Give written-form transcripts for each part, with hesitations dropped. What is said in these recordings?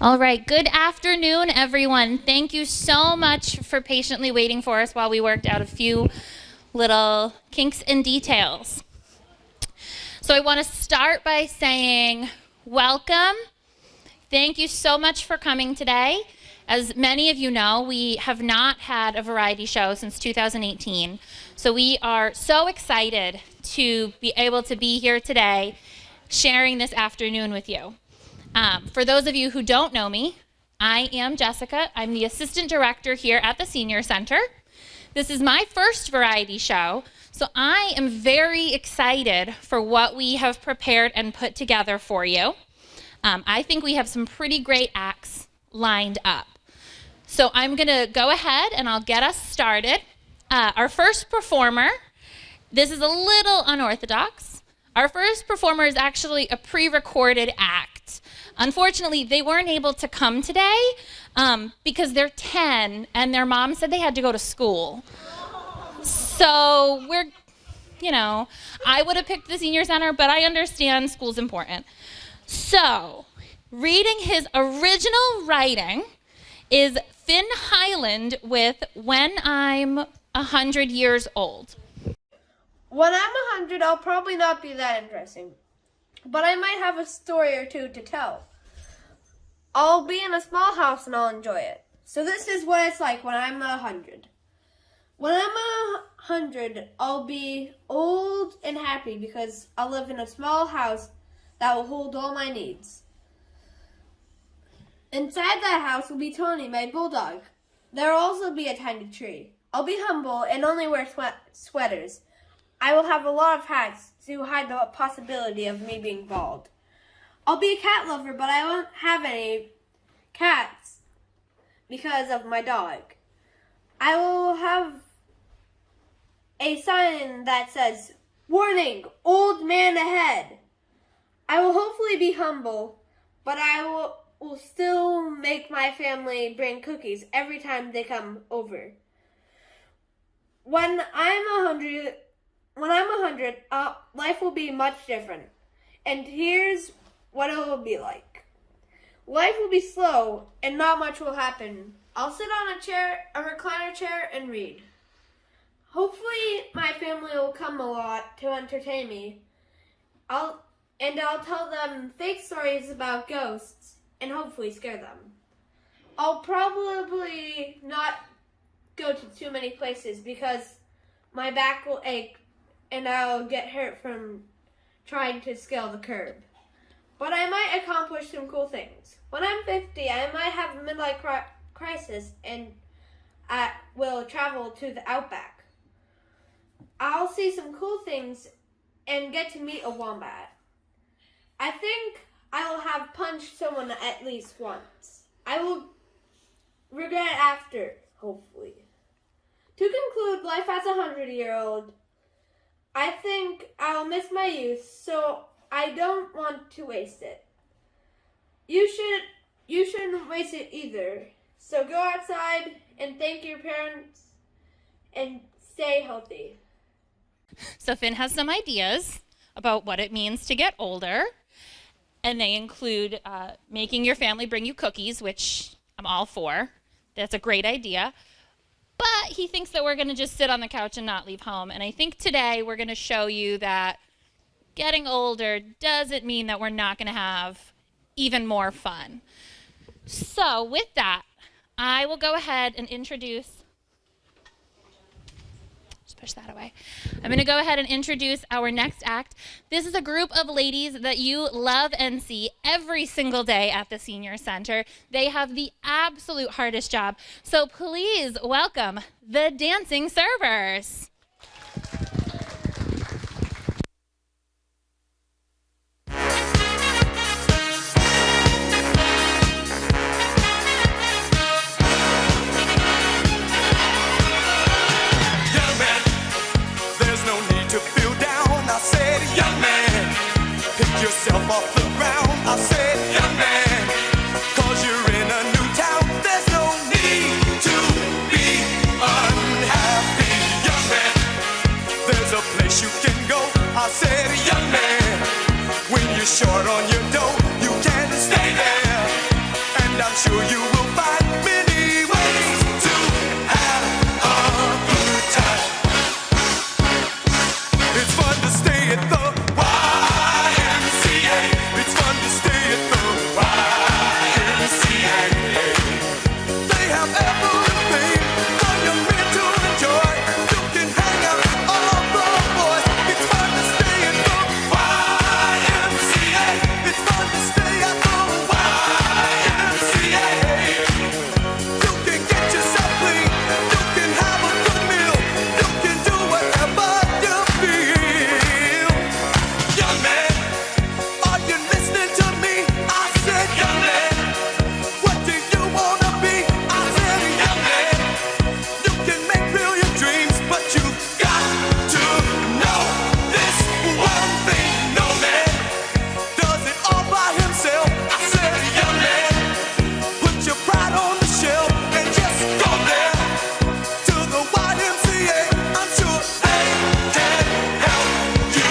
All right, good afternoon, everyone. Thank you so much for patiently waiting for us while we worked out a few little kinks and details. So I want to start by saying welcome. Thank you so much for coming today. As many of you know, we have not had a variety show since 2018. So we are so excited to be able to be here today sharing this afternoon with you. For those of you who don't know me, I am Jessica. I'm the assistant director here at the Senior Center. This is my first variety show, so I am very excited for what we have prepared and put together for you. I think we have some pretty great acts lined up. So I'm going to go ahead and I'll get us started. Our first performer, this is a little unorthodox. Our first performer is actually a pre-recorded act. Unfortunately, they weren't able to come today because they're 10 and their mom said they had to go to school. So I would have picked the Senior Center, but I understand school's important. So, reading his original writing is Finn Highland with When I'm 100 Years Old. When I'm 100, I'll probably not be that interesting, but I might have a story or two to tell. I'll be in a small house and I'll enjoy it. So this is what it's like when I'm 100. When I'm 100, I'll be old and happy because I'll live in a small house that will hold all my needs. Inside that house will be Tony, my bulldog. There will also be a tiny tree. I'll be humble and only wear sweaters. I will have a lot of hats to hide the possibility of me being bald. I'll be a cat lover, but I won't have any cats because of my dog. I will have a sign that says, "Warning, old man ahead." I will hopefully be humble, but I will still make my family bring cookies every time they come over. When I'm 100, life will be much different. And here's what it will be like. Life will be slow and not much will happen. I'll sit on a recliner chair and read. Hopefully my family will come a lot to entertain me. I'll tell them fake stories about ghosts and hopefully scare them. I'll probably not go to too many places because my back will ache and I'll get hurt from trying to scale the curb. But I might accomplish some cool things. When I'm 50, I might have a midlife crisis and I will travel to the outback. I'll see some cool things and get to meet a wombat. I think I will have punched someone at least once. I will regret after, hopefully. To conclude, life as a 100-year-old, I think I'll miss my youth, so I don't want to waste it. You shouldn't waste it either. So go outside and thank your parents and stay healthy. So Finn has some ideas about what it means to get older, and they include making your family bring you cookies, which I'm all for. That's a great idea. But he thinks that we're going to just sit on the couch and not leave home. And I think today we're going to show you that getting older doesn't mean that we're not going to have even more fun. So with that, I will go ahead and introduce, just push that away. I'm going to go ahead and introduce our next act. This is a group of ladies that you love and see every single day at the Senior Center. They have the absolute hardest job. So please welcome the Dancing Servers. Yourself off the ground, I said, young man, 'cause you're in a new town, there's no need to be unhappy, young man, there's a place you can go, I said, young man, when you're short on your dough, you can stay there, and sure you will find many ways to have a good time. It's fun to stay at the YMCA. It's fun to stay at the YMCA. They have everything for young men to enjoy. You can hang out with all the boys. It's fun to stay at the YMCA. It's fun to stay at the YMCA. You can get yourself clean. You can have a good meal. You can do whatever you feel. Young man, are you listening to me? I said, young man, what do you wanna be? I said, young man, you can make real your dreams, but you got to know this one thing. No man does it all by himself. I said, young man, put your pride on the shelf and just go there to the YMCA. I'm sure they can help you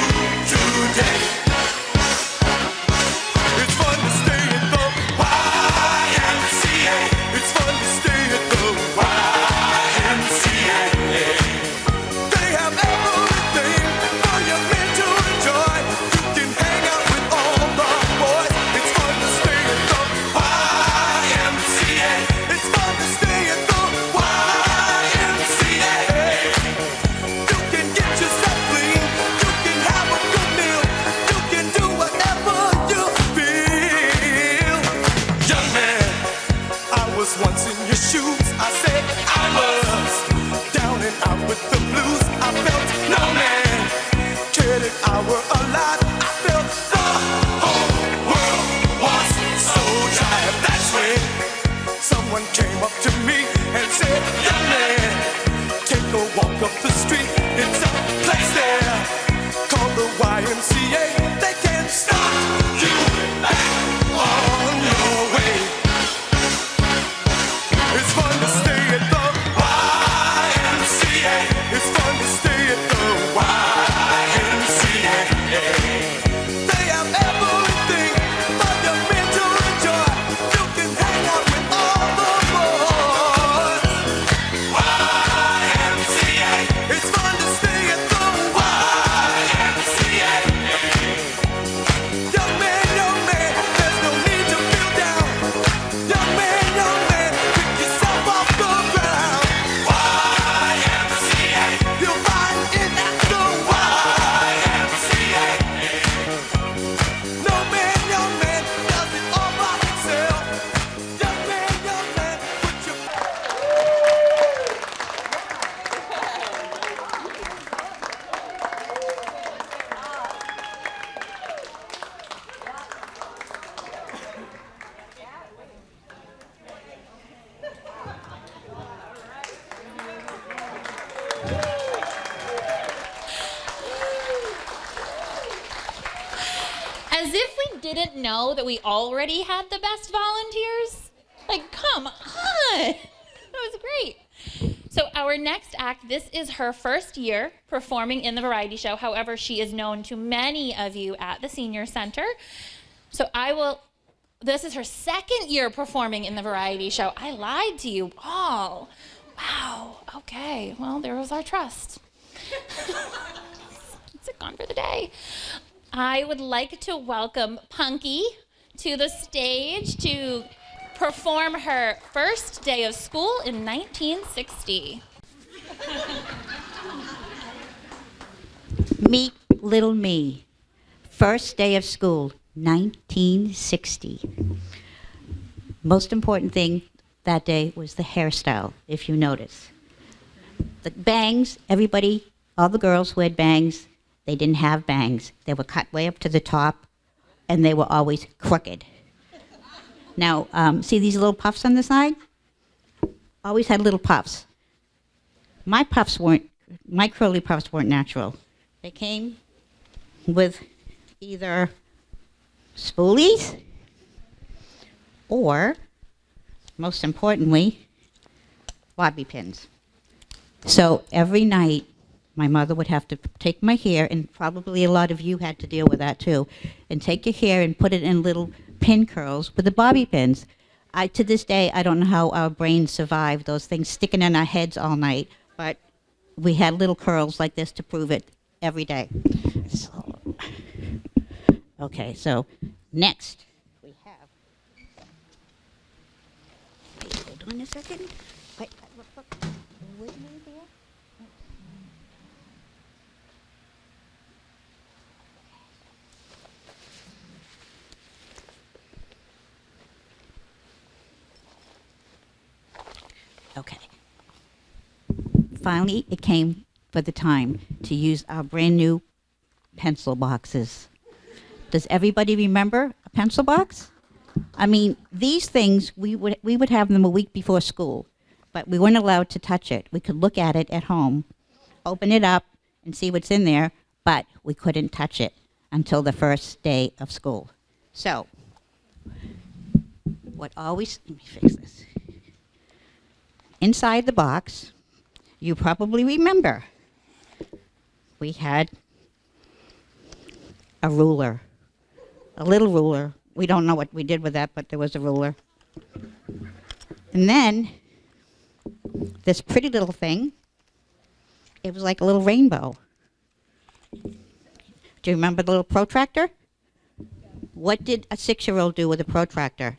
today. It's fun to stay at the YMCA. It's fun to stay at the YMCA. They have everything for young men to enjoy. You can hang out with all the boys. It's fun to stay at the YMCA. It's fun to stay at the YMCA. You can get yourself clean. You can have a good meal. You can do whatever you feel. Young man, I was once in your shoes. I said I was down and out with the blues. I felt no man cared if I were alive. I felt the whole world was so dry. That's when someone came up to me and said, young man, take a walk up the street. It's a place there called the YMCA. They can start you back on your way. It's fun to stay at the YMCA. It's fun to stay at the YMCA. They have everything for young men to enjoy. You can hang out with all the boys. YMCA. It's fun to stay at the YMCA. Young man, there's no need to feel down. Young man, pick yourself off the ground. YMCA. You'll find it at the YMCA. No man, young man, does it all by himself. Young man, put your As if we didn't know that we already had the best volunteers. Like, come on. That was great. So our next act, this is her first year performing in the variety show. However, she is known to many of you at the Senior Center. So this is her second year performing in the variety show. I lied to you all. Wow, okay, well, there was our trust. It's gone for the day. I would like to welcome Punky to the stage to perform her first day of school in 1960. Meet little me. First day of school, 1960. Most important thing that day was the hairstyle, if you notice. The bangs, all the girls who had bangs, they didn't have bangs. They were cut way up to the top, and they were always crooked. Now, see these little puffs on the side? Always had little puffs. My curly puffs weren't natural. They came with either spoolies or, most importantly, bobby pins. So every night, my mother would have to take my hair, and probably a lot of you had to deal with that too, and take your hair and put it in little pin curls with the bobby pins. To this day, I don't know how our brains survived those things sticking in our heads all night, but we had little curls like this to prove it every day. So, okay, so next we have. Wait, hold on a second. Wait, look. Wait a minute there. Okay. Finally, it came for the time to use our brand new pencil boxes. Does everybody remember a pencil box? I mean, these things, we would have them a week before school, but we weren't allowed to touch it. We could look at it at home, open it up, and see what's in there, but we couldn't touch it until the first day of school. So, let me fix this. Inside the box, you probably remember, we had a ruler, a little ruler. We don't know what we did with that, but there was a ruler. And then, this pretty little thing, it was like a little rainbow. Do you remember the little protractor? What did a 6-year-old do with a protractor?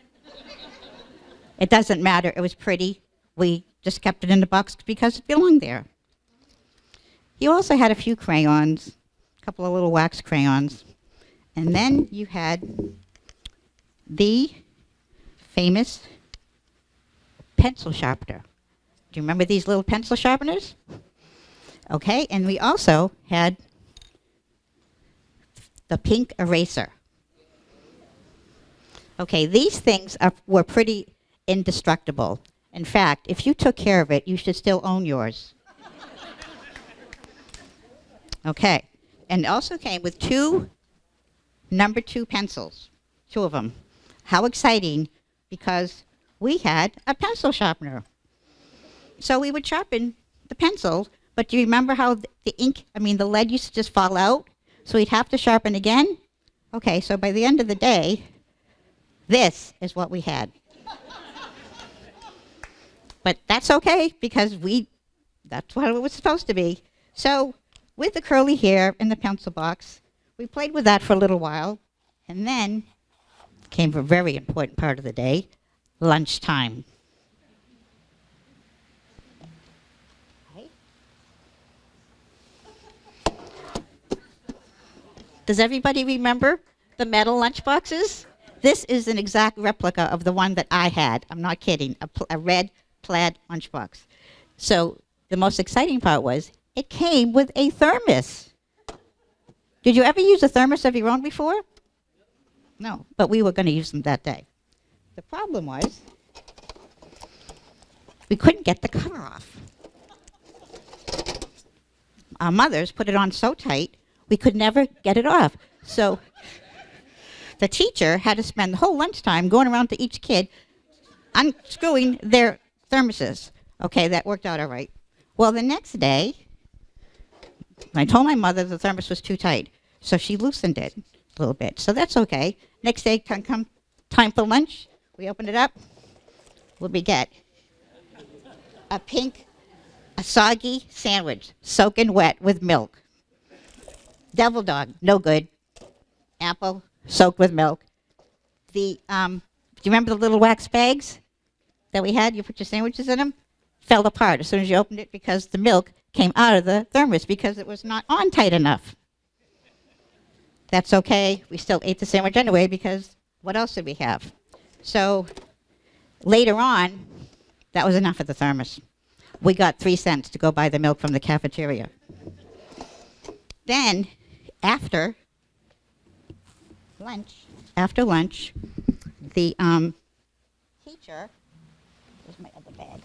It doesn't matter, it was pretty. We just kept it in the box because it belonged there. You also had a few crayons, a couple of little wax crayons. And then you had the famous pencil sharpener. Do you remember these little pencil sharpeners? Okay, and we also had the pink eraser. Okay, these things were pretty indestructible. In fact, if you took care of it, you should still own yours. Okay, and it also came with 2 number 2 pencils, 2 of them. How exciting, because we had a pencil sharpener. So we would sharpen the pencil, but do you remember how the lead used to just fall out? So we'd have to sharpen again? Okay, so by the end of the day, this is what we had. But that's okay, because that's what it was supposed to be. So with the curly hair and the pencil box, we played with that for a little while, and then came a very important part of the day, lunchtime. Okay. Does everybody remember the metal lunch boxes? This is an exact replica of the one that I had. I'm not kidding, a red plaid lunchbox. So the most exciting part was it came with a thermos. Did you ever use a thermos of your own before? No, but we were going to use them that day. The problem was we couldn't get the cover off. Our mothers put it on so tight we could never get it off. So the teacher had to spend the whole lunchtime going around to each kid unscrewing their thermoses. Okay, that worked out all right. Well, the next day, I told my mother the thermos was too tight, so she loosened it a little bit. So that's okay. Next day, come time for lunch, we open it up. What we get? A soggy sandwich, soaking wet with milk. Devil dog, no good. Apple, soaked with milk. Do you remember the little wax bags that we had? You put your sandwiches in them? Fell apart as soon as you opened it because the milk came out of the thermos because it was not on tight enough. That's okay. We still ate the sandwich anyway because what else did we have? So later on, that was enough of the thermos. We got 3 cents to go buy the milk from the cafeteria. Then, after lunch, the teacher, where's my other bag?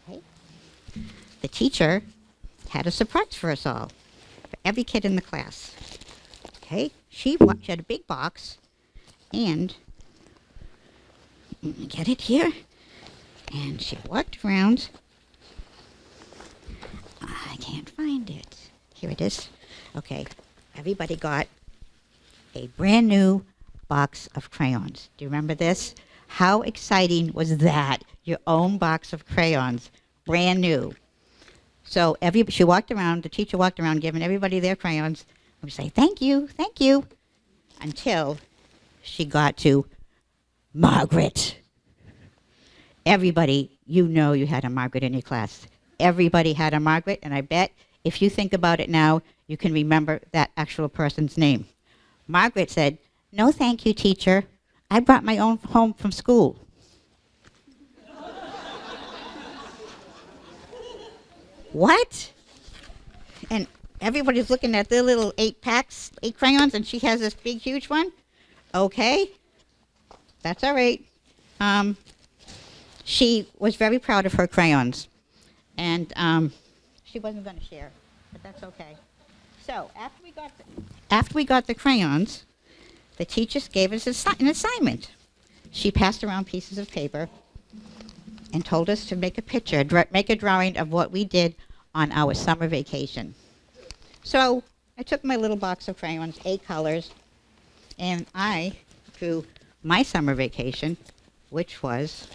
Okay. The teacher had a surprise for us all, for every kid in the class. Okay, she had a big box, and let me get it here. And she walked around. I find it. Here it is. Okay, everybody got a brand new box of crayons. Do you remember this? How exciting was that? Your own box of crayons, brand new. So she walked around, the teacher walked around giving everybody their crayons. And we say, thank you, until she got to Margaret. Everybody, you know you had a Margaret in your class. Everybody had a Margaret, and I bet if you think about it now, you can remember that actual person's name. Margaret said, no thank you, teacher. I brought my own home from school. What? And everybody's looking at their little 8 crayons, and she has this big, huge one? Okay, that's all right. She was very proud of her crayons, and she wasn't going to share, but that's okay. So after we got the crayons, the teacher gave us an assignment. She passed around pieces of paper and told us to make a picture, make a drawing of what we did on our summer vacation. So I took my little box of crayons, 8 colors, and I drew my summer vacation, which was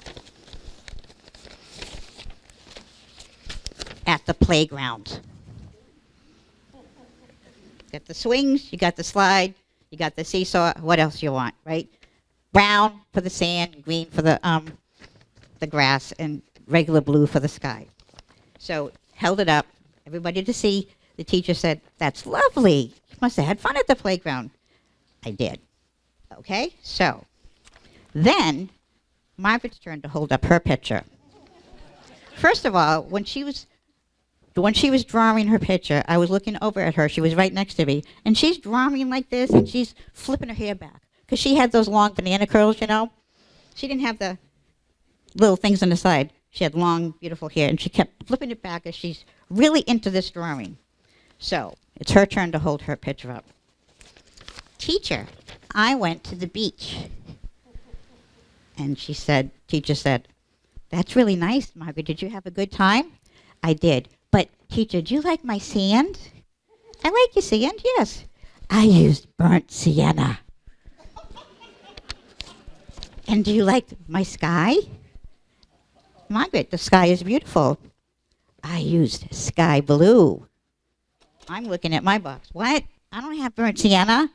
at the playground. You got the swings, you got the slide, you got the seesaw. What else you want, right? Brown for the sand, green for the grass, and regular blue for the sky. So held it up, everybody to see. The teacher said, that's lovely. You must have had fun at the playground. I did. Okay, so then Margaret's turn to hold up her picture. First of all, when she was drawing her picture, I was looking over at her. She was right next to me, and she's drawing like this, and she's flipping her hair back because she had those long banana curls, you know. She didn't have the little things on the side. She had long, beautiful hair, and she kept flipping it back as she's really into this drawing. So it's her turn to hold her picture up. Teacher, I went to the beach. And teacher said, that's really nice, Margaret. Did you have a good time? I did. But teacher, do you like my sand? I like your sand, yes. I used burnt sienna. And do you like my sky? Margaret, the sky is beautiful. I used sky blue. I'm looking at my box. What? I don't have burnt sienna.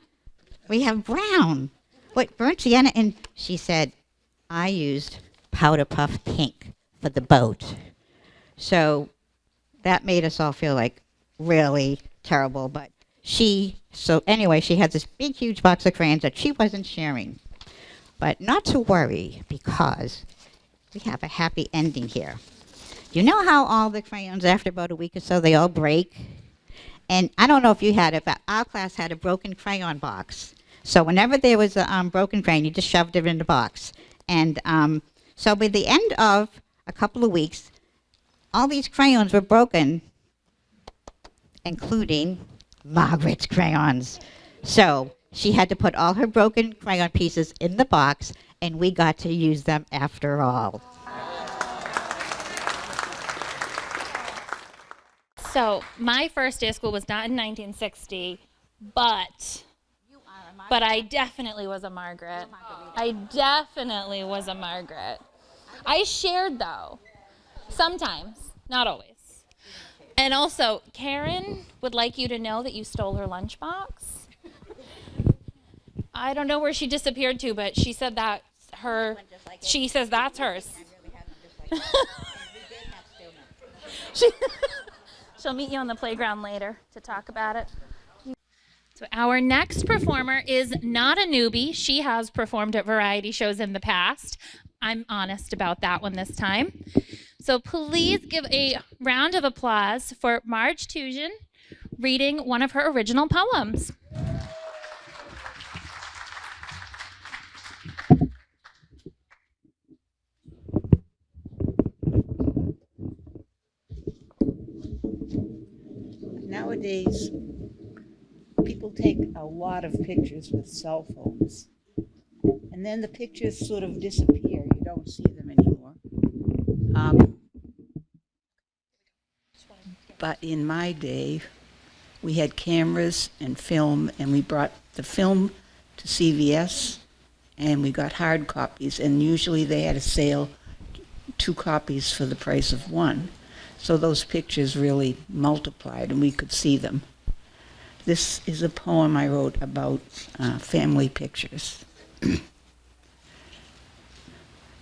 We have brown. What, burnt sienna? And she said, I used powder puff pink for the boat. So that made us all feel like really terrible. But anyway, she had this big, huge box of crayons that she wasn't sharing. But not to worry, because we have a happy ending here. You know how all the crayons, after about a week or so, they all break? And I don't know if you had it, but our class had a broken crayon box. So whenever there was a broken crayon, you just shoved it in the box. And so by the end of a couple of weeks, all these crayons were broken, including Margaret's crayons. So she had to put all her broken crayon pieces in the box, and we got to use them after all. So my first day of school was not in 1960, but I definitely was a Margaret. I definitely was a Margaret. I shared, though, sometimes, not always. And also, Karen would like you to know that you stole her lunchbox. I don't know where she disappeared to, but she said that's her. She says that's hers. She'll meet you on the playground later to talk about it. So our next performer is not a newbie. She has performed at variety shows in the past. I'm honest about that one this time. So please give a round of applause for Marge reading one of her original poems. Nowadays, people take a lot of pictures with cell phones, and then the pictures sort of disappear. You don't see them anymore. But in my day, we had cameras and film, and we brought the film to CVS, and we got hard copies, and usually they had a sale, 2 copies for the price of 1. So those pictures really multiplied, and we could see them. This is a poem I wrote about family pictures.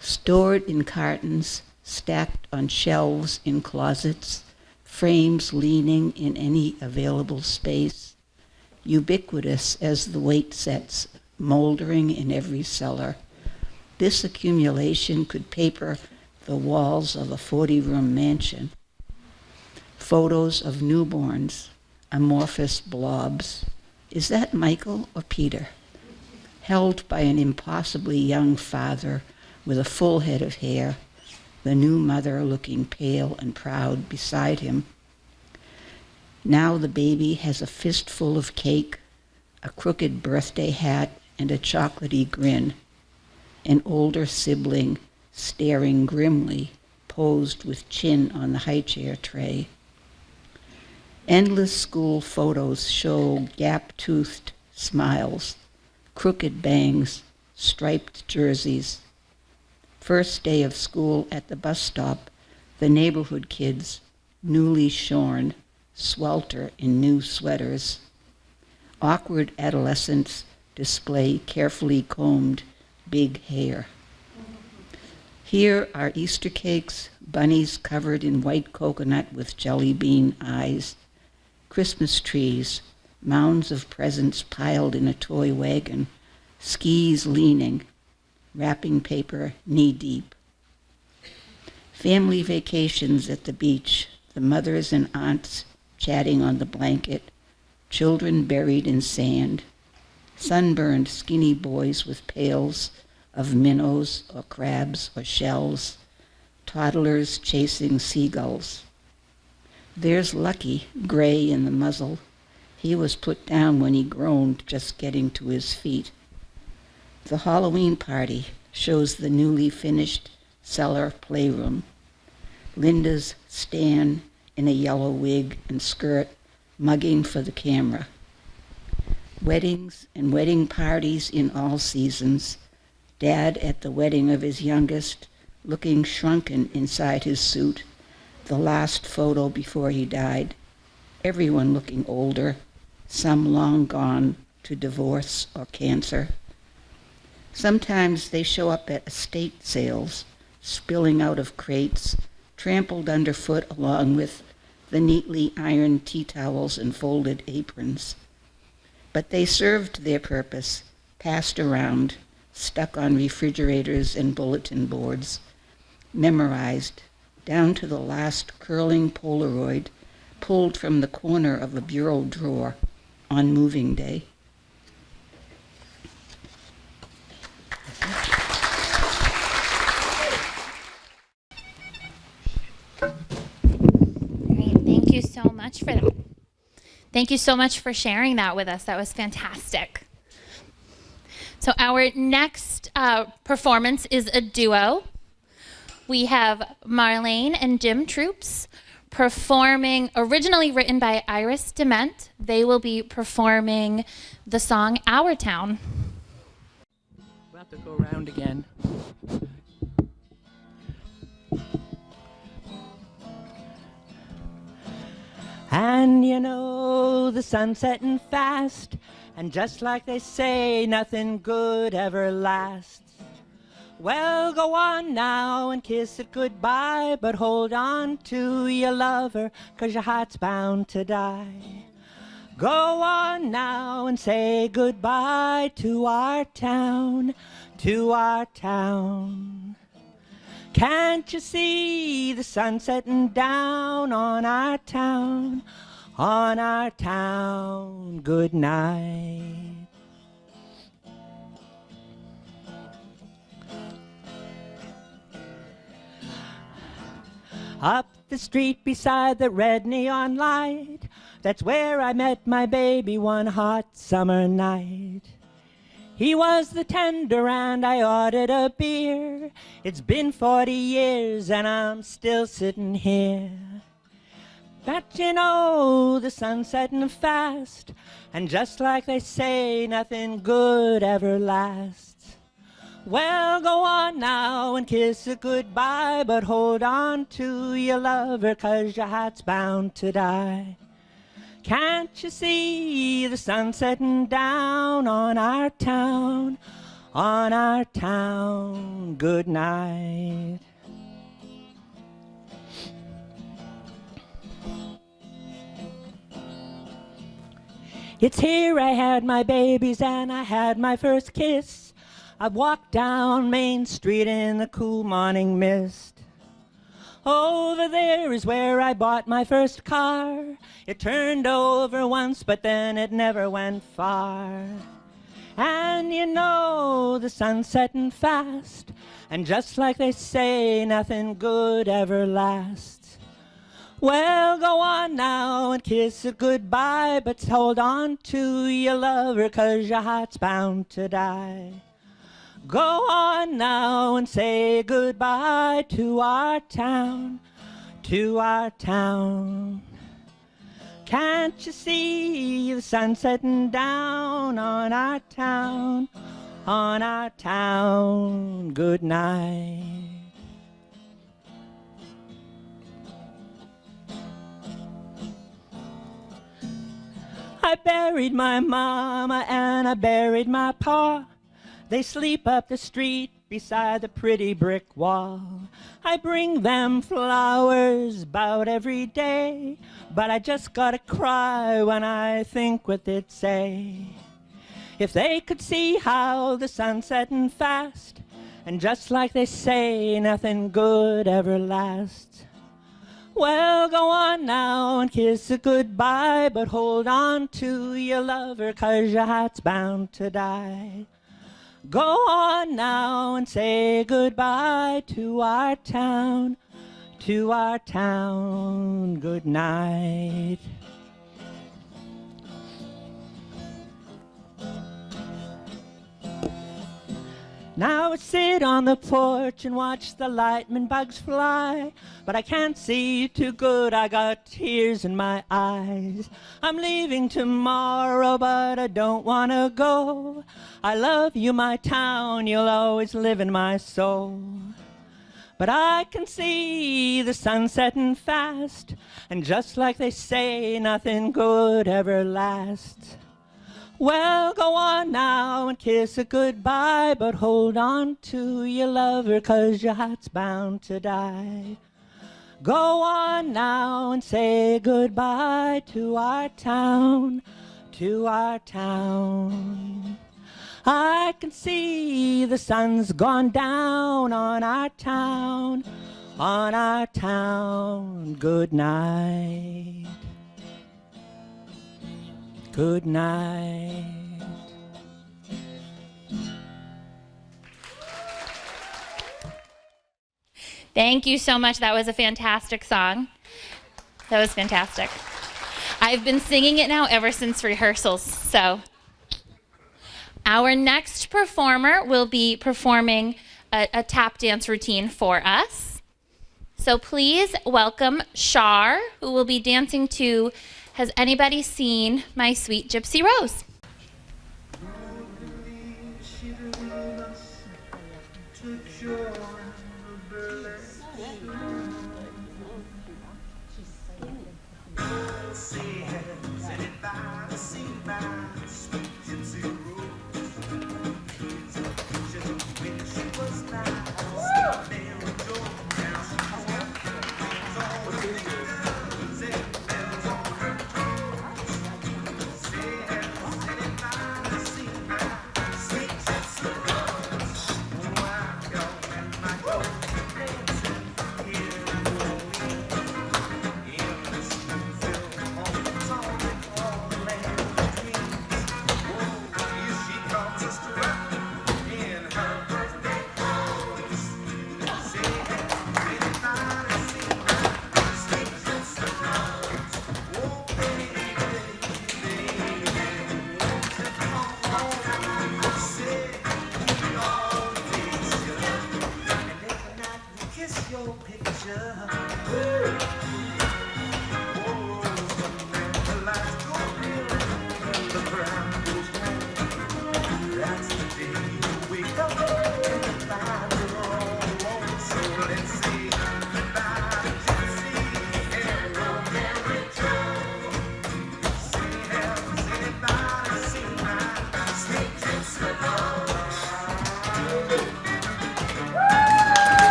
Stored in cartons, stacked on shelves in closets, frames leaning in any available space, ubiquitous as the weight sets, moldering in every cellar. This accumulation could paper the walls of a 40-room mansion. Photos of newborns, amorphous blobs. Is that Michael or Peter? Held by an impossibly young father with a full head of hair, the new mother looking pale and proud beside him. Now the baby has a fistful of cake, a crooked birthday hat, and a chocolatey grin. An older sibling staring grimly, posed with chin on the high chair tray. Endless school photos show gap-toothed smiles, crooked bangs, striped jerseys. First day of school at the bus stop, the neighborhood kids, newly shorn, swelter in new sweaters. Awkward adolescents display carefully combed big hair. Here are Easter cakes, bunnies covered in white coconut with jelly bean eyes, Christmas trees, mounds of presents piled in a toy wagon, skis leaning, wrapping paper knee-deep. Family vacations at the beach, the mothers and aunts chatting on the blanket, children buried in sand, sunburned skinny boys with pails of minnows or crabs or shells, toddlers chasing seagulls. There's Lucky, gray in the muzzle. He was put down when he groaned just getting to his feet. The Halloween party shows the newly finished cellar playroom. Linda's Stan in a yellow wig and skirt, mugging for the camera. Weddings and wedding parties in all seasons. Dad at the wedding of his youngest, looking shrunken inside his suit, the last photo before he died. Everyone looking older, some long gone to divorce or cancer. Sometimes they show up at estate sales, spilling out of crates, trampled underfoot along with the neatly ironed tea towels and folded aprons. But they served their purpose, passed around, stuck on refrigerators and bulletin boards, memorized, down to the last curling Polaroid pulled from the corner of a bureau drawer on moving day. Great. Thank you so much for that. Thank you so much for sharing that with us. That was fantastic. So our next performance is a duo. We have Marlene and Jim Troops performing, originally written by Iris Dement. They will be performing the song Our Town. We'll have to go around again. And you know the sun's setting fast, and just like they say, nothing good ever lasts. Well, go on now and kiss it goodbye, but hold on to your lover, 'cause your heart's bound to die. Go on now and say goodbye to our town, to our town. Can't you see the sun setting down on our town, on our town? Good night. Up the street beside the red neon light, that's where I met my baby one hot summer night. He was the tender and I ordered a beer. It's been 40 years and I'm still sitting here. But you know the sun's setting fast, and just like they say, nothing good ever lasts. Well, go on now and kiss it goodbye, but hold on to your lover, 'cause your heart's bound to die. Can't you see the sun setting down on our town, on our town? Good night. It's here I had my babies and I had my first kiss. I walked down Main Street in the cool morning mist. Over there is where I bought my first car. It turned over once, but then it never went far. And you know the sun's setting fast, and just like they say, nothing good ever lasts. Well, go on now and kiss it goodbye, but hold on to your lover, 'cause your heart's bound to die. Go on now and say goodbye to our town, to our town. Can't you see the sun setting down on our town, on our town? Good night. I buried my mama and I buried my pa. They sleep up the street beside the pretty brick wall. I bring them flowers about every day, but I just gotta cry when I think what they'd say. If they could see how the sun's setting fast, and just like they say, nothing good ever lasts. Well, go on now and kiss it goodbye, but hold on to your lover, 'cause your heart's bound to die. Go on now and say goodbye to our town, to our town. Good night. Now I sit on the porch and watch the lightning bugs fly, but I can't see too good, I got tears in my eyes. I'm leaving tomorrow, but I don't want to go. I love you, my town, you'll always live in my soul. But I can see the sun setting fast, and just like they say, nothing good ever lasts. Well, go on now and kiss it goodbye, but hold on to your lover, 'cause your heart's bound to die. Go on now and say goodbye to our town, to our town. I can see the sun's gone down on our town, on our town. Good night. Good night. Thank you so much. That was a fantastic song. That was fantastic. I've been singing it now ever since rehearsals, so. Our next performer will be performing a tap dance routine for us. So please welcome Char, who will be dancing to Has Anybody Seen My Sweet Gypsy Rose?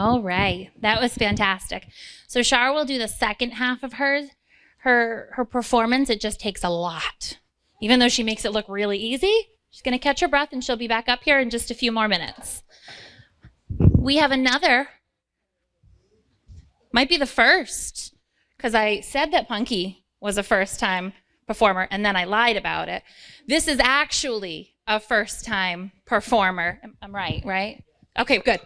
All right. That was fantastic. So Char will do the second half of her performance. It just takes a lot. Even though she makes it look really easy, she's going to catch her breath and she'll be back up here in just a few more minutes. We have another, might be the first, because I said that Punky was a first-time performer and then I lied about it. This is actually a first-time performer. I'm right? Okay, good.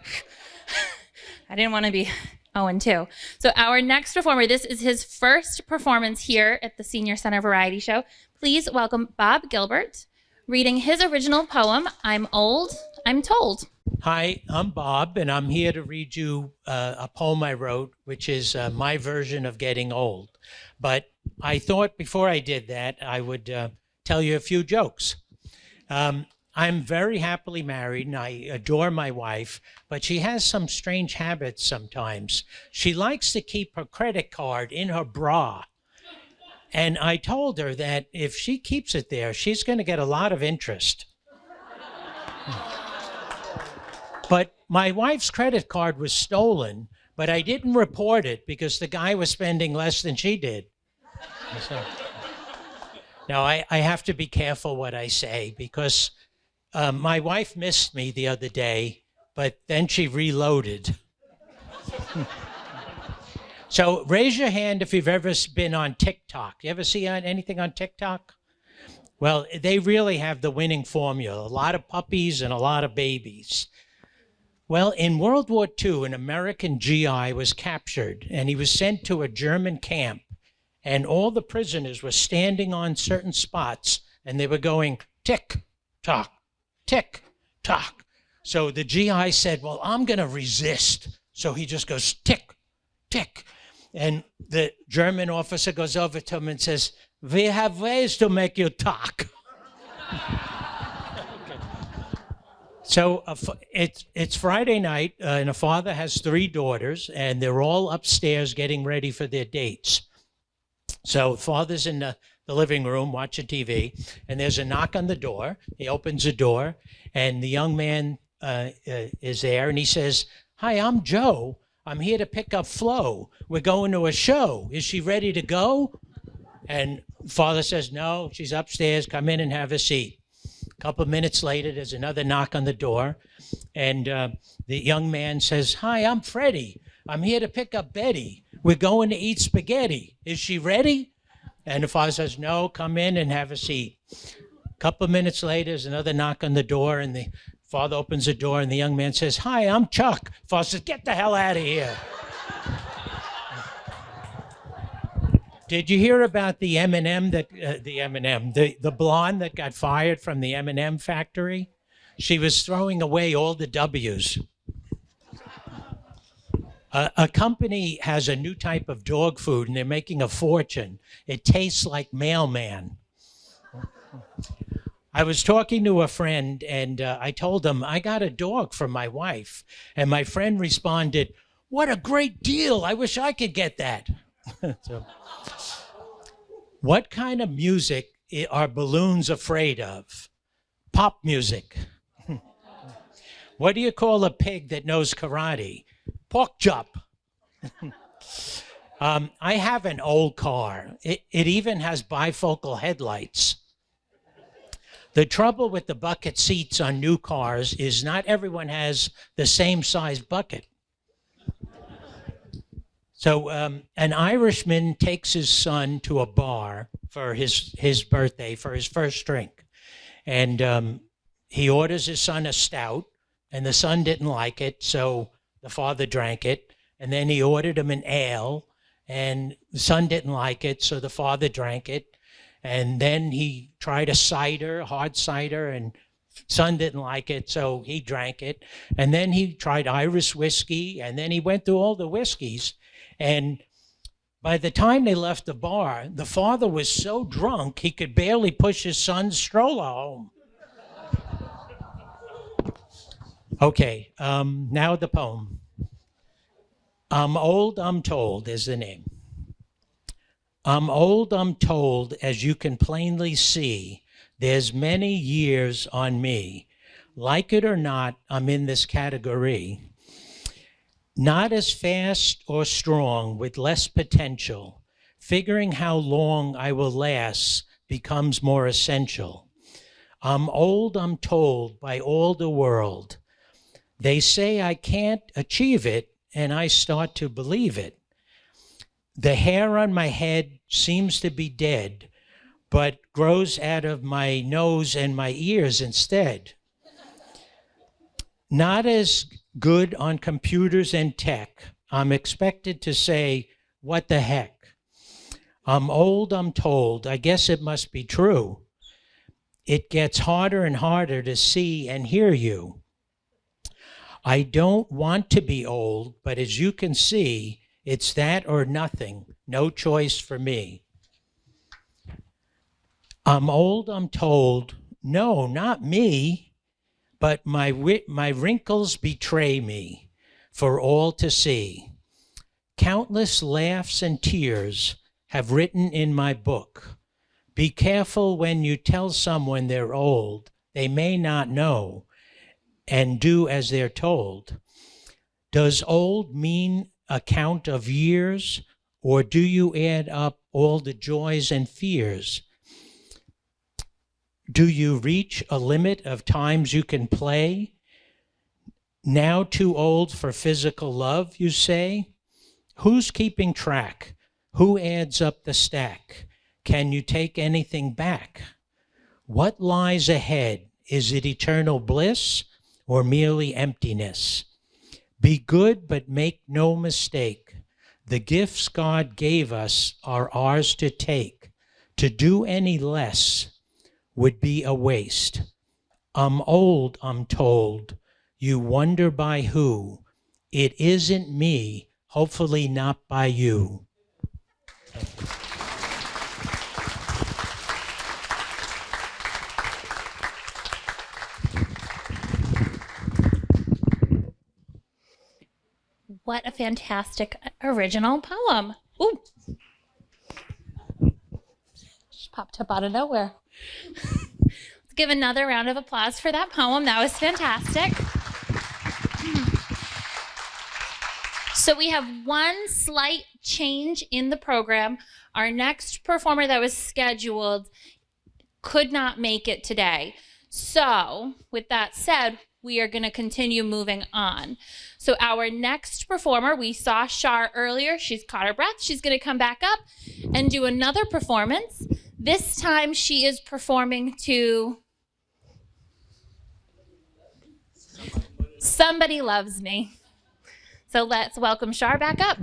I didn't want to be 0-2. So our next performer, this is his first performance here at the Senior Center Variety Show. Please welcome Bob Gilbert, reading his original poem, I'm Old, I'm Told. Hi, I'm Bob, and I'm here to read you a poem I wrote, which is my version of getting old. But I thought before I did that, I would tell you a few jokes. I'm very happily married, and I adore my wife, but she has some strange habits sometimes. She likes to keep her credit card in her bra. And I told her that if she keeps it there, she's going to get a lot of interest. But my wife's credit card was stolen, but I didn't report it because the guy was spending less than she did. So, now, I have to be careful what I say because my wife missed me the other day, but then she reloaded. So raise your hand if you've ever been on TikTok. You ever see anything on TikTok? Well, they really have the winning formula. A lot of puppies and a lot of babies. Well, in World War II, an American GI was captured, and he was sent to a German camp, and all the prisoners were standing on certain spots, and they were going tick, tock, tick, tock. So the GI said, well, I'm going to resist. So he just goes tick, tick. And the German officer goes over to him and says, we have ways to make you talk. So it's Friday night, and a father has 3 daughters, and they're all upstairs getting ready for their dates. So father's in the living room watching TV, and there's a knock on the door. He opens the door, and the young man is there, and he says, hi, I'm Joe. I'm here to pick up Flo. We're going to a show. Is she ready to go? And father says, no, she's upstairs. Come in and have a seat. A couple of minutes later, there's another knock on the door, and the young man says, hi, I'm Freddie. I'm here to pick up Betty. We're going to eat spaghetti. Is she ready? And the father says, no, come in and have a seat. A couple of minutes later, there's another knock on the door, and the father opens the door, and the young man says, hi, I'm Chuck. Father says, get the hell out of here. Did you hear about the the blonde that got fired from the M&M factory? She was throwing away all the W's. A company has a new type of dog food, and they're making a fortune. It tastes like mailman. I was talking to a friend, and I told him, I got a dog for my wife. And my friend responded, what a great deal. I wish I could get that. So, what kind of music are balloons afraid of? Pop music. What do you call a pig that knows karate? Pork chop. I have an old car. It even has bifocal headlights. The trouble with the bucket seats on new cars is not everyone has the same size bucket. So an Irishman takes his son to a bar for his birthday, for his first drink. And he orders his son a stout, and the son didn't like it, so the father drank it. And then he ordered him an ale, and the son didn't like it, so the father drank it. And then he tried a cider, hard cider, and son didn't like it, so he drank it. And then he tried Irish whiskey, and then he went through all the whiskeys. And by the time they left the bar, the father was so drunk he could barely push his son's stroller home. Okay, now the poem. I'm old, I'm told is the name. I'm old, I'm told, as you can plainly see, there's many years on me. Like it or not, I'm in this category. Not as fast or strong, with less potential. Figuring how long I will last becomes more essential. I'm old, I'm told, by all the world. They say I can't achieve it, and I start to believe it. The hair on my head seems to be dead, but grows out of my nose and my ears instead. Not as good on computers and tech. I'm expected to say, what the heck? I'm old, I'm told. I guess it must be true. It gets harder and harder to see and hear you. I don't want to be old, but as you can see, it's that or nothing. No choice for me. I'm old, I'm told. No, not me. But my wrinkles betray me for all to see. Countless laughs and tears have written in my book. Be careful when you tell someone they're old. They may not know and do as they're told. Does old mean a count of years, or do you add up all the joys and fears? Do you reach a limit of times you can play? Now too old for physical love, you say? Who's keeping track? Who adds up the stack? Can you take anything back? What lies ahead? Is it eternal bliss or merely emptiness? Be good, but make no mistake. The gifts God gave us are ours to take. To do any less would be a waste. I'm old, I'm told. You wonder by who. It isn't me, hopefully not by you. What a fantastic original poem. Ooh. Just popped up out of nowhere. Let's give another round of applause for that poem. That was fantastic. So we have one slight change in the program. Our next performer that was scheduled could not make it today. So with that said, we are going to continue moving on. So our next performer, we saw Char earlier. She's caught her breath. She's going to come back up and do another performance. This time she is performing to Somebody Loves Me. So let's welcome Char back up.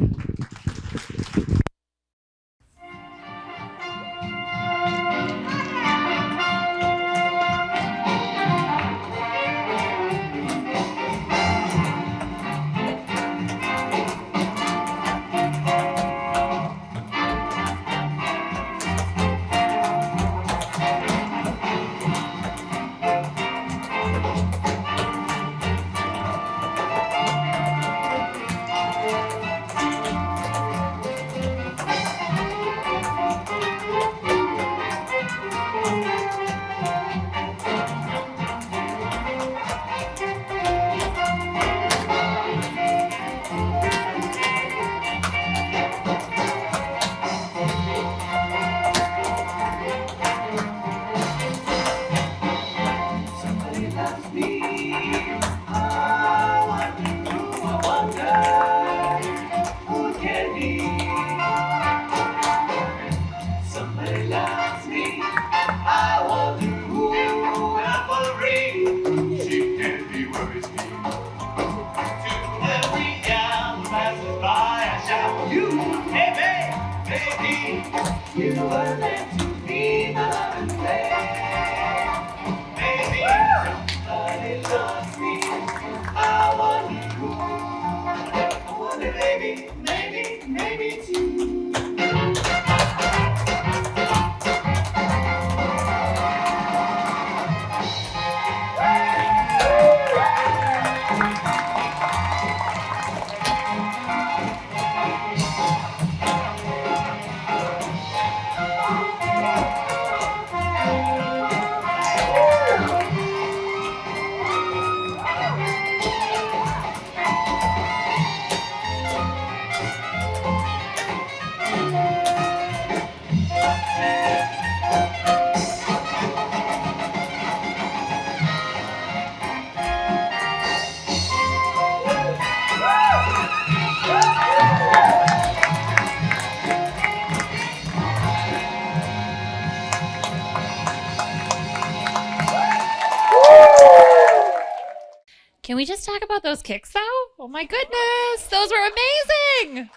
we just talk about those kicks though? Oh my goodness, those were amazing.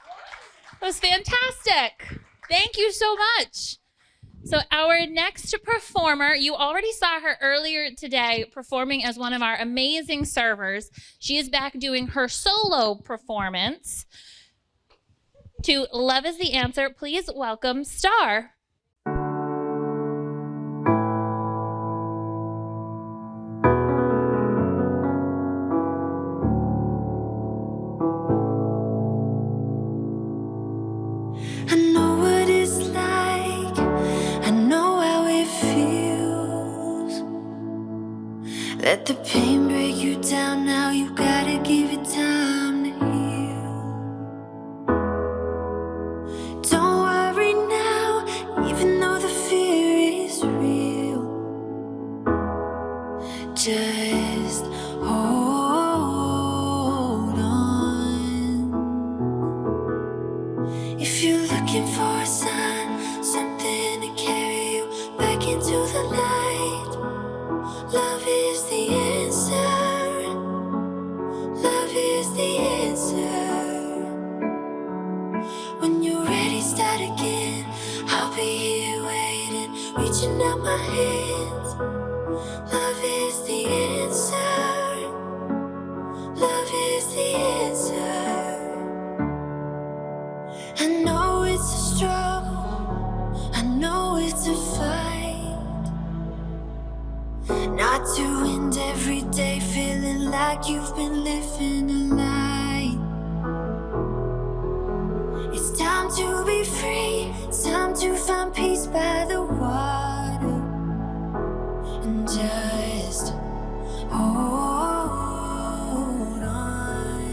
That was fantastic. Thank you so much. So our next performer, you already saw her earlier today performing as one of our amazing servers. She is back doing her solo performance. To Love is the Answer, please welcome Star. I know what it's like, I know how it feels. Let the pain break you down now, you gotta give it time to heal. Don't worry now, even though the fear is real. Just hold on. If you're looking for a sign, something to carry you back into the light, love is the answer. Love is the answer. When you're ready, start again. I'll be here waiting, reaching out my hands. Love is the answer. Love is the answer. I know it's a struggle, I know it's a fight. Not to end every day feeling like you've been living a lie. It's time to be free, it's time to find peace by the water. And just hold on.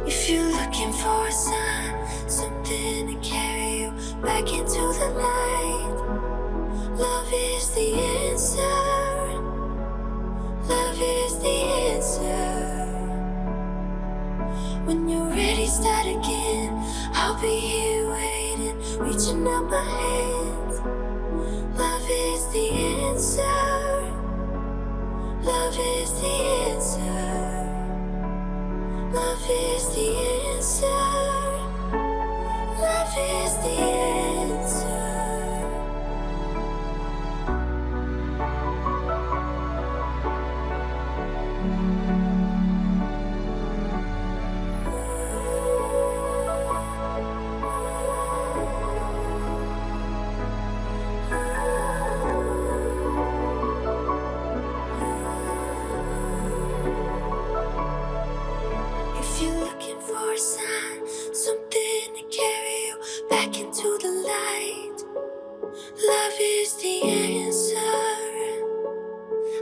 If you're looking for a sign, something to carry you back into the light, love is the answer. Love is the answer. When you're ready, start again. I'll be here waiting, reaching out my hands. Love is the answer. Love is the answer. Love is the answer. Love is the answer. If you're looking for a sign, something to carry you back into the light, love is the answer.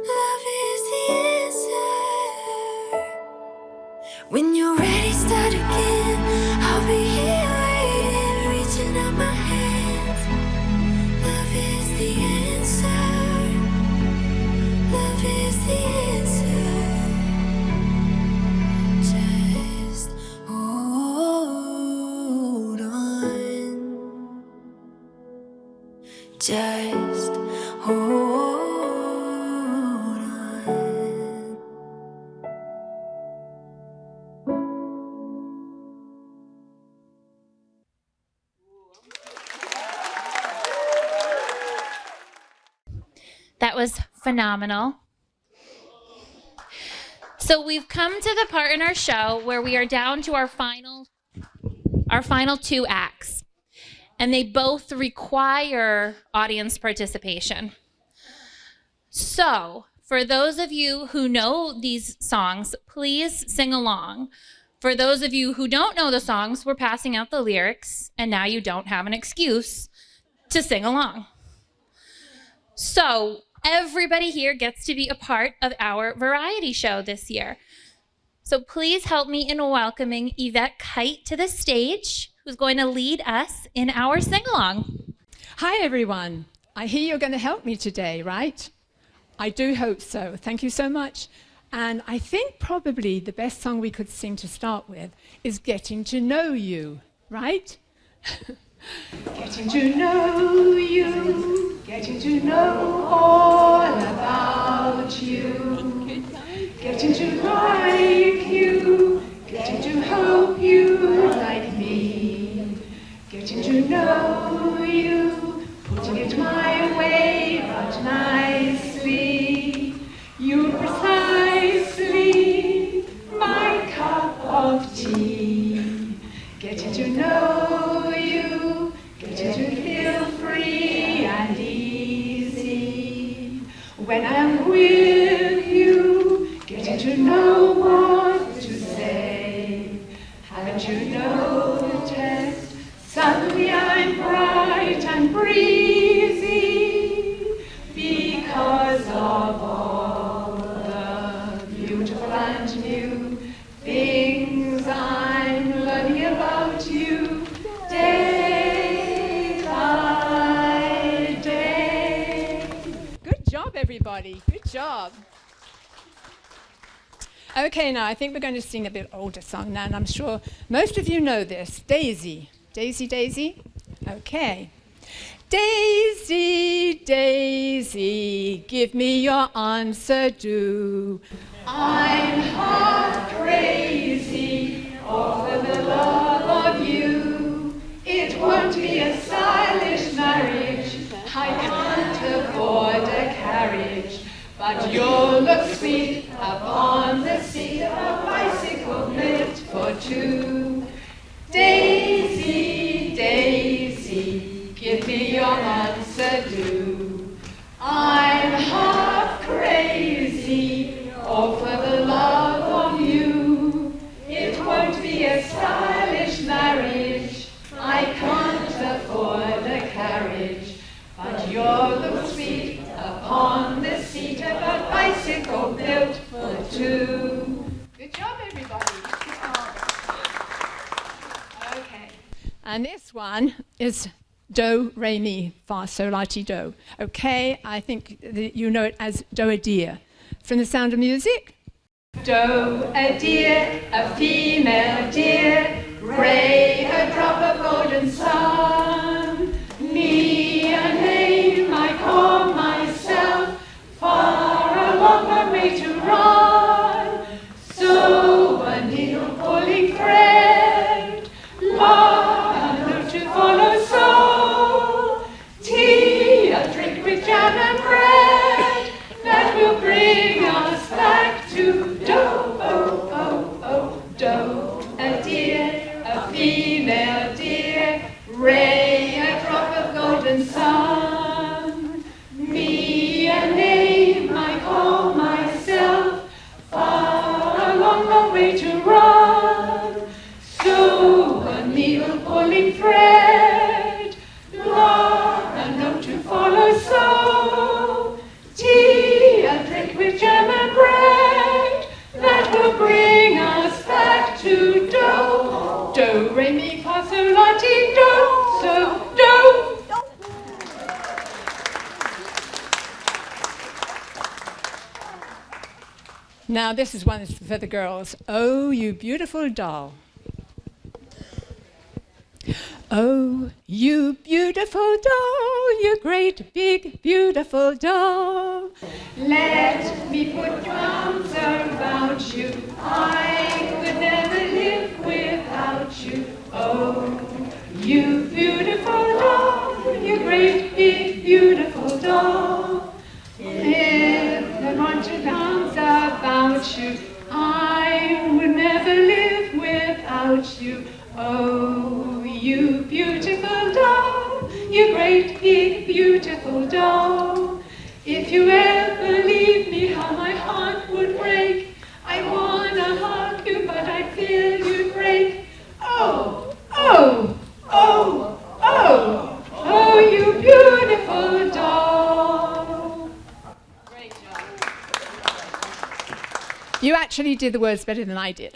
Love is the answer. When you're ready, start again. I'll be here waiting, reaching out my hands. Love is the answer. Love is the answer. Just hold on. Just hold on. That was phenomenal. So we've come to the part in our show where we are down to our final two acts. And they both require audience participation. So, for those of you who know these songs, please sing along. For those of you who don't know the songs, we're passing out the lyrics, and now you don't have an excuse to sing along. So, everybody here gets to be a part of our variety show this year. So please help me in welcoming Yvette Kite to the stage, who's going to lead us in our sing-along. Hi, everyone. I hear you're going to help me today, right? I do hope so. Thank you so much. And I think probably the best song we could sing to start with is Getting to Know You, right? Getting to know you, getting to know all about you. getting to know you, putting it my way, but nicely. You precisely my cup of tea. Getting to know you, getting to feel free and easy. When I'm with you, getting to know what to say. Haven't you noticed? Suddenly I'm bright and breezy because of all the beautiful and new things I'm learning about you day by day. Good job, everybody. Good job. Okay, now I think we're going to sing a bit older song now, and I'm sure most of you know this. Daisy. Daisy, Daisy? Okay. Daisy, Daisy, give me your answer, do. I'm half crazy over the love of you. It won't be a stylish marriage. I can't afford a carriage. But you'll look sweet upon the seat of a bicycle built for two. Daisy, Daisy, give me your answer, do. I'm half crazy over the love of you. It won't be a stylish marriage. I can't afford a carriage. But you'll look sweet upon the seat of a bicycle built for two. Good job, everybody. Okay. And this one is do, re, mi, fa, sol, la, ti, do. Okay, I think that you know it as do, a deer. From The Sound of Music. Do, a deer, a female deer. Re, a drop of golden sun. Mi, a name I call myself. Far along my way to run. So, a needle pulling thread. La, a note to follow. So, tea, a drink with jam and bread. That will bring us back to do, oh, oh, oh, do, a deer, a female deer. Ray, a drop of golden sun. Me, a name I call myself. Far along the way to run. So, a needle pulling thread. La, a note to follow. So, tea, a drink with jam and bread. That will bring us back to do. Do, re, mi, fa, sol, la, ti, do. So, do. Now this is one for the girls. Oh, you beautiful doll. Oh, you beautiful doll, you great big beautiful doll. Let me put your arms around you. I could never live without you. Oh, you beautiful doll, you great big beautiful doll. If I want your arms about you, I would never live without you. Oh, you beautiful doll, you great big beautiful doll. If you ever leave me, how my heart would break. I wanna hug you, but I feel you'd break. Oh, oh, oh, oh, oh, you beautiful doll. Great job. You actually did the words better than I did.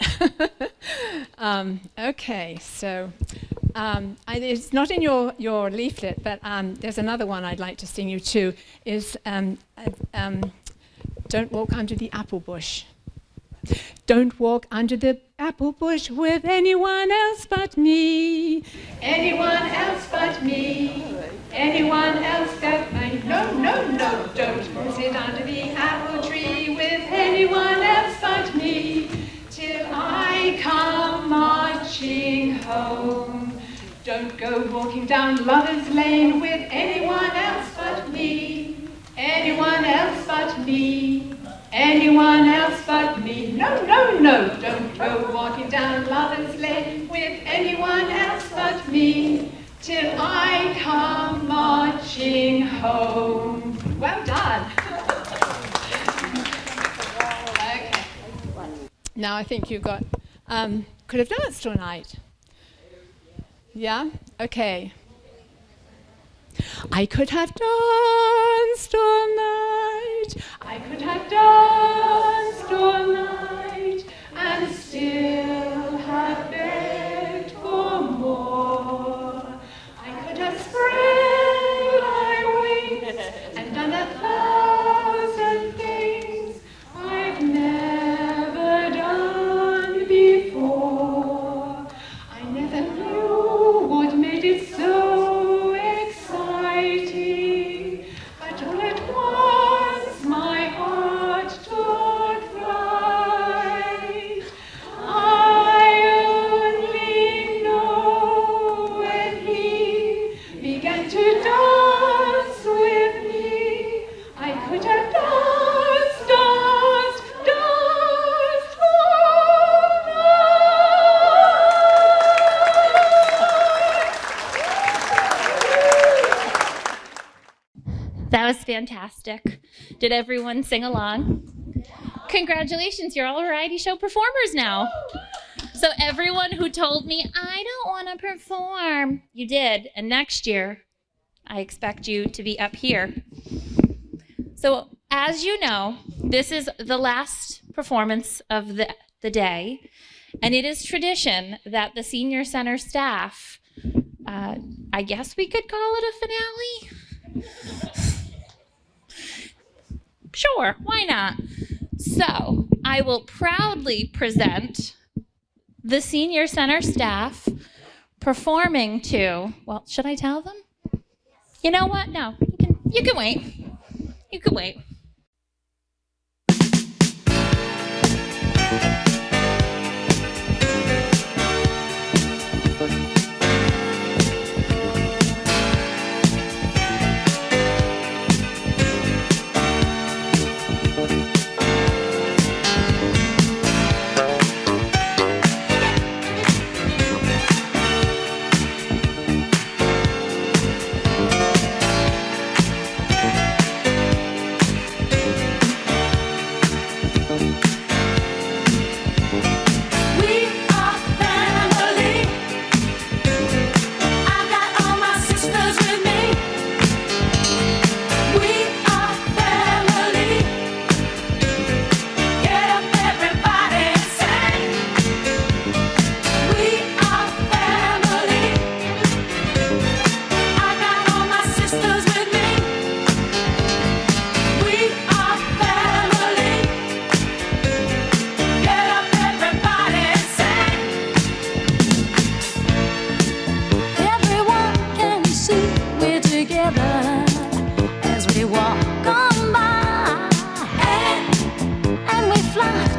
Okay, so it's not in your leaflet, but there's another one I'd like to sing you too, is Don't Walk Under the Apple Bush. Don't walk under the apple bush with anyone else but me. Anyone else but me. Anyone else but me. No, no, no, don't sit under the apple tree with anyone else but me. Till I come marching home. Don't go go walking down Lover's Lane with anyone else but me. Anyone else but me. Anyone else but me. No, no, no, don't go walking down Lover's Lane with anyone else but me. Till I come marching home. Well done. Okay. Now I think you've got, could have danced all night. Yeah? Okay. I could have danced all night. I could have danced all night and still have begged for more. I could have spread my wings and done 1,000 things I've never done before. I never knew what made it so exciting, but all at once my heart took flight. I only know when he began to dance with me, I could have danced, danced, danced all night. That was fantastic. Did everyone sing along? Congratulations, you're all variety show performers now. So everyone who told me, I don't want to perform, you did. And next year, I expect you to be up here. So as you know, this is the last performance of the day. And it is tradition that the Senior Center staff, I guess we could call it a finale? Sure, why not? So I will proudly present the Senior Center staff performing to, well, should I tell them? You know what? No, you can wait. You can wait.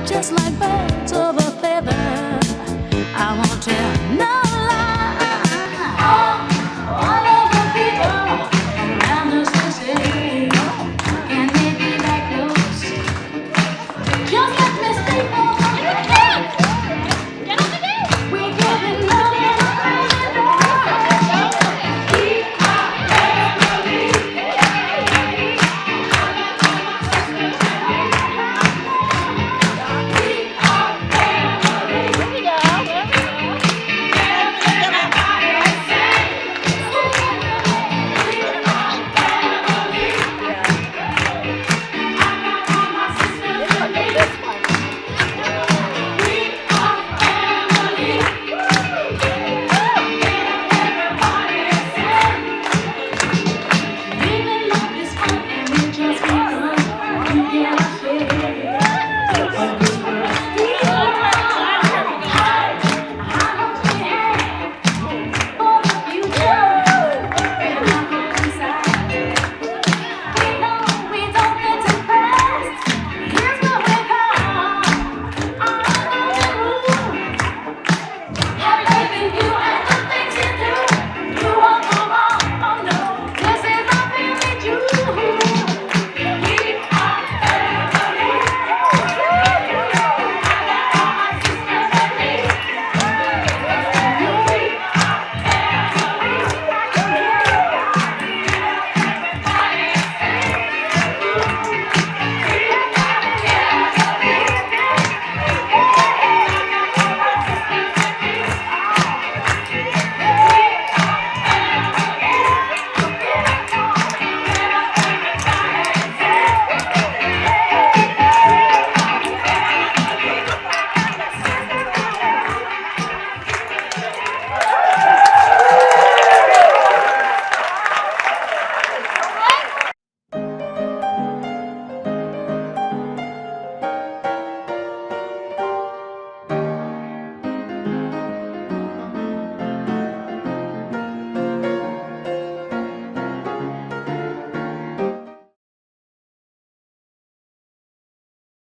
Just like